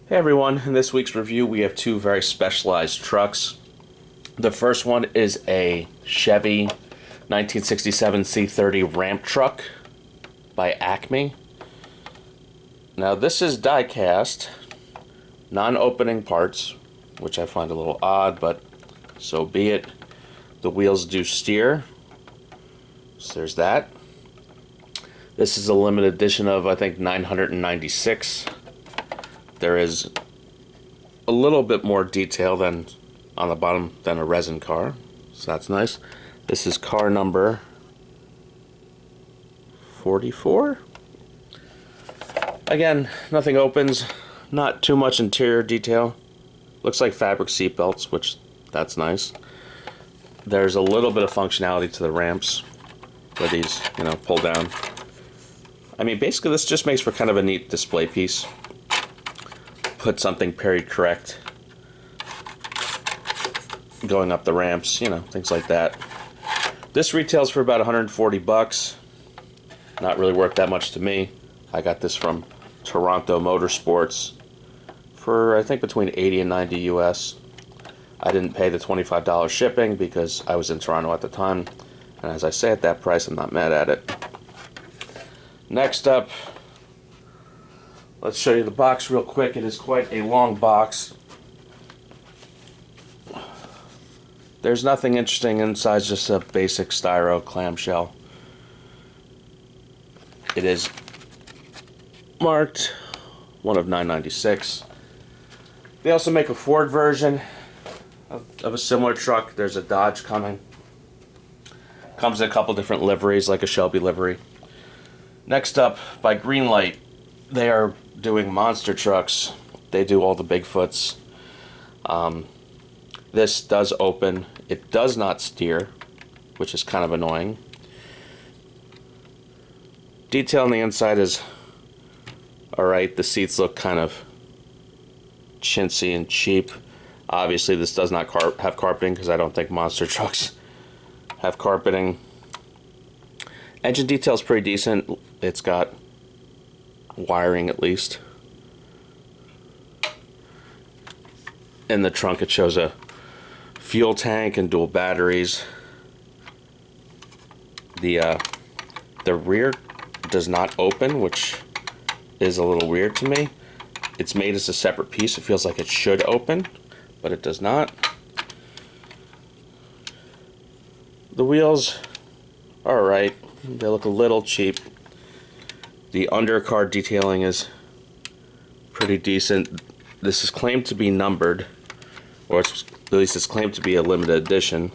Hey everyone, in this week's review we have two very specialized trucks. The first one is a Chevy 1967 C30 Ramp Truck by Acme. Now this is die-cast, non-opening parts, which I find a little odd, but so be it. The wheels do steer, so there's that. This is a limited edition of, I think, 996. There is a little bit more detail than on the bottom than a resin car, so that's nice. This is car number 44. Again, nothing opens, not too much interior detail. Looks like fabric seat belts, which that's nice. There's a little bit of functionality to the ramps where these, pull down. I mean, basically this just makes for kind of a neat display piece. Put something period correct going up the ramps, things like that. This retails for about 140 bucks. Not really worth that much to me. I got this from Toronto Motorsports for I think between 80 and 90 US. I didn't pay the $25 shipping because I was in Toronto at the time, and as I say, at that price I'm not mad at it. Next up, let's show you the box real quick. It is quite a long box. There's nothing interesting inside, just a basic styro clamshell. It is marked one of 996. They also make a Ford version of a similar truck. There's a Dodge coming. Comes in a couple different liveries, like a Shelby livery. Next up, by Greenlight, they are doing monster trucks. They do all the Bigfoots. This does open. It does not steer, which is kind of annoying. Detail on the inside is alright. The seats look kind of chintzy and cheap. Obviously this does not have carpeting because I don't think monster trucks have carpeting. Engine detail is pretty decent. It's got wiring at least. In the trunk it shows a fuel tank and dual batteries. The rear does not open, which is a little weird to me. It's made as a separate piece. It feels like it should open, but it does not. The wheels are alright. They look a little cheap. The undercar detailing is pretty decent. This is claimed to be numbered, or at least it's claimed to be a limited edition.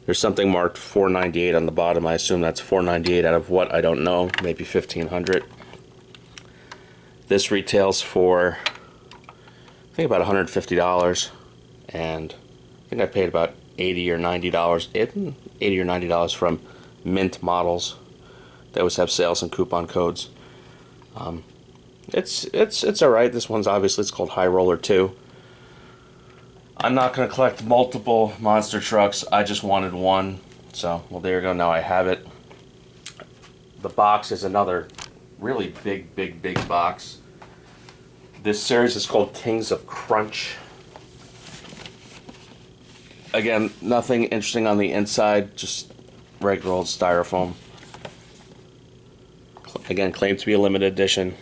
There's something marked 498 on the bottom. I assume that's 498 out of what, I don't know, maybe 1500. This retails for I think about $150, and I think I paid about $80 or $90, $80 or $90 from Mint models. They always have sales and coupon codes. It's alright. This one's obviously, it's called High Roller 2. I'm not going to collect multiple monster trucks. I just wanted one. So, well, there you go. Now I have it. The box is another really big box. This series is called Kings of Crunch. Again, nothing interesting on the inside, just regular old styrofoam. Again, claimed to be a limited edition.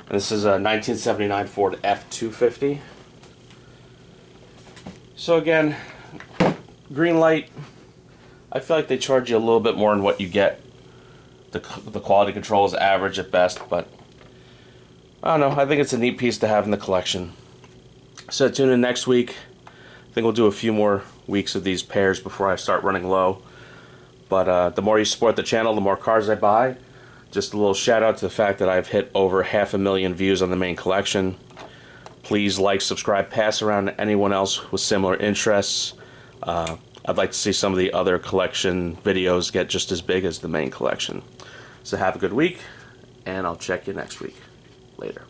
And this is a 1979 Ford F-250. So again, Greenlight, I feel like they charge you a little bit more than what you get. The quality control is average at best, but I don't know. I think it's a neat piece to have in the collection. So tune in next week. I think we'll do a few more weeks of these pairs before I start running low. But the more you support the channel, the more cars I buy. Just a little shout out to the fact that I've hit over 500,000 views on the main collection. Please like, subscribe, pass around to anyone else with similar interests. I'd like to see some of the other collection videos get just as big as the main collection. So have a good week, and I'll check you next week. Later.